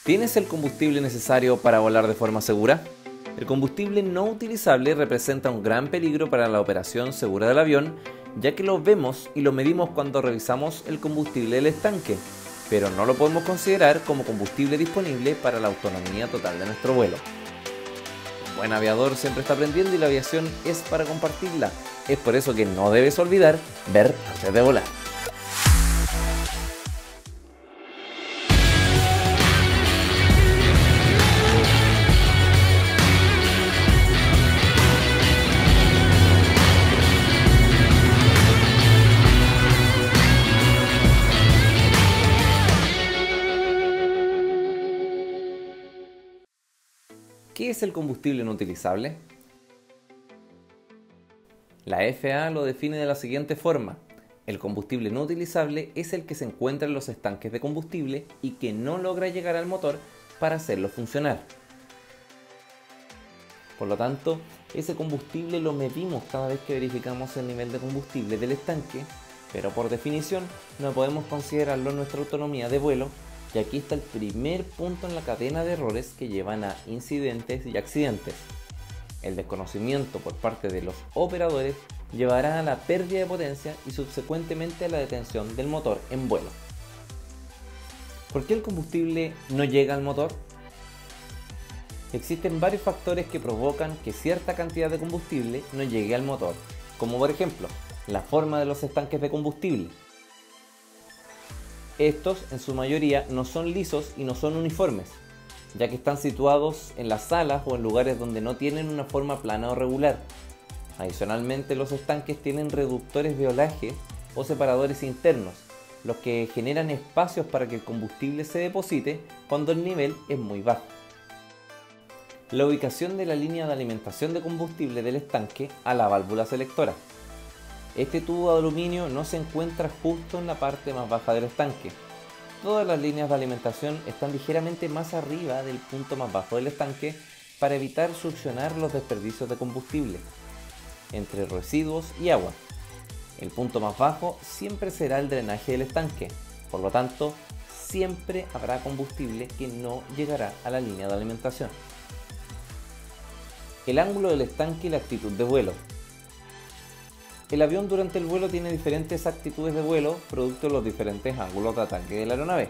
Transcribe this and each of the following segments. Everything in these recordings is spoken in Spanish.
¿Tienes el combustible necesario para volar de forma segura? El combustible no utilizable representa un gran peligro para la operación segura del avión, ya que lo vemos y lo medimos cuando revisamos el combustible del estanque, pero no lo podemos considerar como combustible disponible para la autonomía total de nuestro vuelo. Un buen aviador siempre está aprendiendo y la aviación es para compartirla. Es por eso que no debes olvidar ver antes de volar. ¿Qué es el combustible no utilizable? La FAA lo define de la siguiente forma: el combustible no utilizable es el que se encuentra en los estanques de combustible y que no logra llegar al motor para hacerlo funcionar. Por lo tanto, ese combustible lo medimos cada vez que verificamos el nivel de combustible del estanque, pero por definición no podemos considerarlo en nuestra autonomía de vuelo. Y aquí está el primer punto en la cadena de errores que llevan a incidentes y accidentes. El desconocimiento por parte de los operadores llevará a la pérdida de potencia y subsecuentemente a la detención del motor en vuelo. ¿Por qué el combustible no llega al motor? Existen varios factores que provocan que cierta cantidad de combustible no llegue al motor, como por ejemplo, la forma de los estanques de combustible. Estos, en su mayoría, no son lisos y no son uniformes, ya que están situados en las salas o en lugares donde no tienen una forma plana o regular. Adicionalmente, los estanques tienen reductores de olaje o separadores internos, los que generan espacios para que el combustible se deposite cuando el nivel es muy bajo. La ubicación de la línea de alimentación de combustible del estanque a la válvula selectora. Este tubo de aluminio no se encuentra justo en la parte más baja del estanque. Todas las líneas de alimentación están ligeramente más arriba del punto más bajo del estanque para evitar succionar los desperdicios de combustible entre residuos y agua. El punto más bajo siempre será el drenaje del estanque, por lo tanto, siempre habrá combustible que no llegará a la línea de alimentación. El ángulo del estanque y la actitud de vuelo. El avión durante el vuelo tiene diferentes actitudes de vuelo producto de los diferentes ángulos de ataque de la aeronave.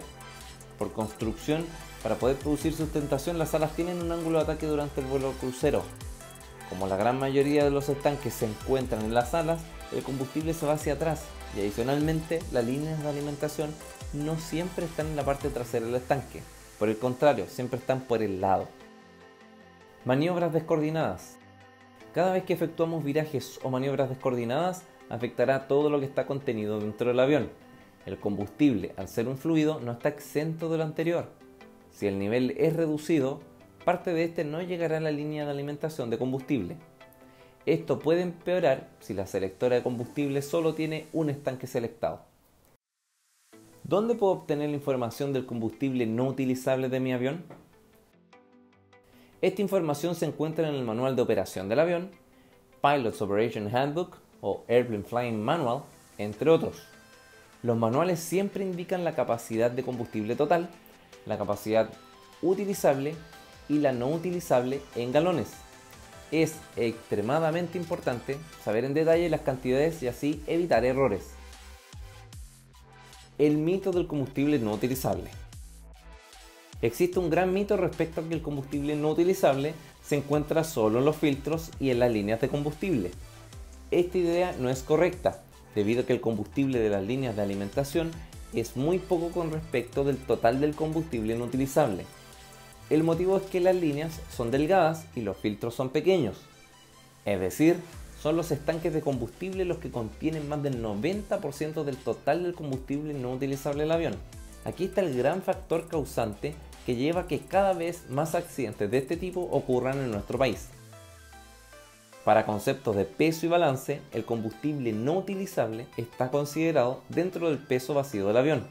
Por construcción, para poder producir sustentación, las alas tienen un ángulo de ataque durante el vuelo crucero. Como la gran mayoría de los estanques se encuentran en las alas, el combustible se va hacia atrás y adicionalmente las líneas de alimentación no siempre están en la parte trasera del estanque. Por el contrario, siempre están por el lado. Maniobras descoordinadas. Cada vez que efectuamos virajes o maniobras descoordinadas, afectará todo lo que está contenido dentro del avión. El combustible, al ser un fluido, no está exento de lo anterior. Si el nivel es reducido, parte de este no llegará a la línea de alimentación de combustible. Esto puede empeorar si la selectora de combustible solo tiene un estanque selectado. ¿Dónde puedo obtener la información del combustible no utilizable de mi avión? Esta información se encuentra en el manual de operación del avión, Pilot's Operation Handbook o Airplane Flying Manual, entre otros. Los manuales siempre indican la capacidad de combustible total, la capacidad utilizable y la no utilizable en galones. Es extremadamente importante saber en detalle las cantidades y así evitar errores. El mito del combustible no utilizable. Existe un gran mito respecto a que el combustible no utilizable se encuentra solo en los filtros y en las líneas de combustible. Esta idea no es correcta, debido a que el combustible de las líneas de alimentación es muy poco con respecto del total del combustible no utilizable. El motivo es que las líneas son delgadas y los filtros son pequeños. Es decir, son los estanques de combustible los que contienen más del 90% del total del combustible no utilizable del avión. Aquí está el gran factor causante que lleva a que cada vez más accidentes de este tipo ocurran en nuestro país. Para conceptos de peso y balance, el combustible no utilizable está considerado dentro del peso vacío del avión,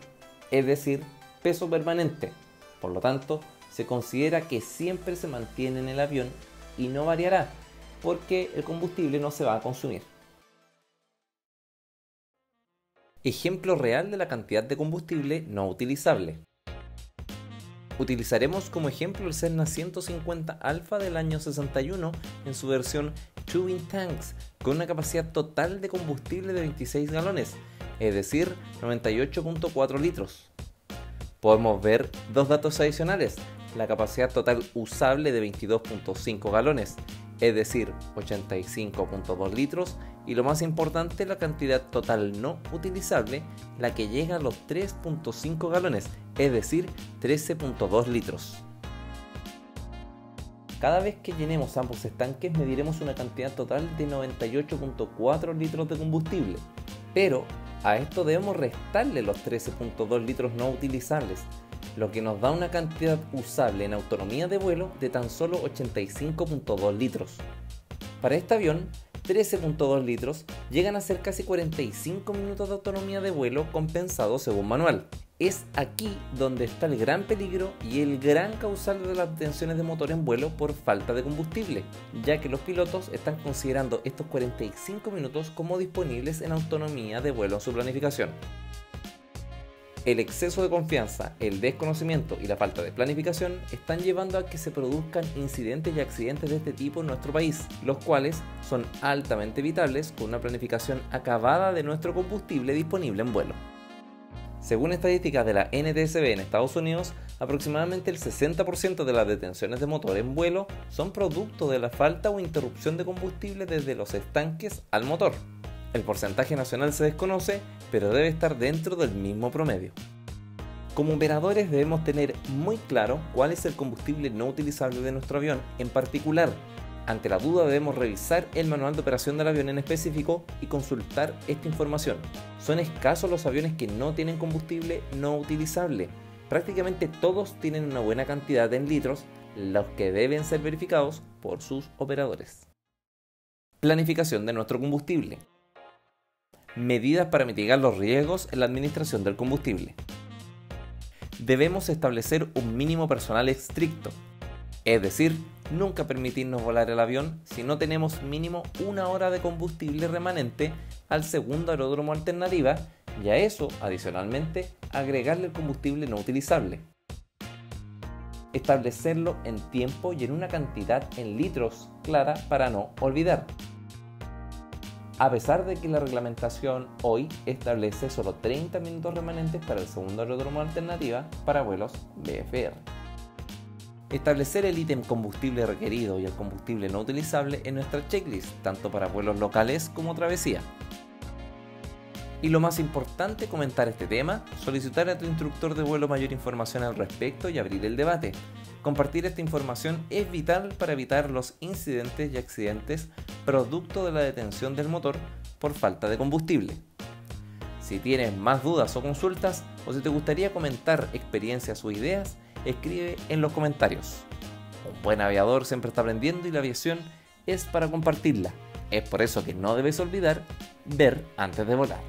es decir, peso permanente. Por lo tanto, se considera que siempre se mantiene en el avión y no variará, porque el combustible no se va a consumir. Ejemplo real de la cantidad de combustible no utilizable. Utilizaremos como ejemplo el Cessna 150 Alpha del año 61 en su versión Twin Tanks, con una capacidad total de combustible de 26 galones, es decir, 98.4 litros. Podemos ver dos datos adicionales: la capacidad total usable de 22.5 galones, es decir, 85.2 litros, y lo más importante, la cantidad total no utilizable, la que llega a los 3.5 galones, es decir, 13.2 litros. Cada vez que llenemos ambos estanques mediremos una cantidad total de 98.4 litros de combustible, pero a esto debemos restarle los 13.2 litros no utilizables, lo que nos da una cantidad usable en autonomía de vuelo de tan solo 85.2 litros. Para este avión, 13.2 litros llegan a ser casi 45 minutos de autonomía de vuelo compensado según manual. Es aquí donde está el gran peligro y el gran causal de las detenciones de motor en vuelo por falta de combustible, ya que los pilotos están considerando estos 45 minutos como disponibles en autonomía de vuelo en su planificación. El exceso de confianza, el desconocimiento y la falta de planificación están llevando a que se produzcan incidentes y accidentes de este tipo en nuestro país, los cuales son altamente evitables con una planificación acabada de nuestro combustible disponible en vuelo. Según estadísticas de la NTSB en Estados Unidos, aproximadamente el 60% de las detenciones de motor en vuelo son producto de la falta o interrupción de combustible desde los estanques al motor. El porcentaje nacional se desconoce, pero debe estar dentro del mismo promedio. Como operadores debemos tener muy claro cuál es el combustible no utilizable de nuestro avión en particular. Ante la duda debemos revisar el manual de operación del avión en específico y consultar esta información. Son escasos los aviones que no tienen combustible no utilizable. Prácticamente todos tienen una buena cantidad en litros, los que deben ser verificados por sus operadores. Planificación de nuestro combustible. Medidas para mitigar los riesgos en la administración del combustible. Debemos establecer un mínimo personal estricto, es decir, nunca permitirnos volar el avión si no tenemos mínimo 1 hora de combustible remanente al segundo aeródromo alternativa y a eso, adicionalmente, agregarle el combustible no utilizable. Establecerlo en tiempo y en una cantidad en litros clara para no olvidar. A pesar de que la reglamentación hoy establece solo 30 minutos remanentes para el segundo aeródromo alternativa para vuelos VFR. Establecer el ítem combustible requerido y el combustible no utilizable en nuestra checklist, tanto para vuelos locales como travesía. Y lo más importante, comentar este tema, solicitar a tu instructor de vuelo mayor información al respecto y abrir el debate. Compartir esta información es vital para evitar los incidentes y accidentes producto de la detención del motor por falta de combustible. Si tienes más dudas o consultas, o si te gustaría comentar experiencias o ideas, escribe en los comentarios. Un buen aviador siempre está aprendiendo y la aviación es para compartirla. Es por eso que no debes olvidar ver antes de volar.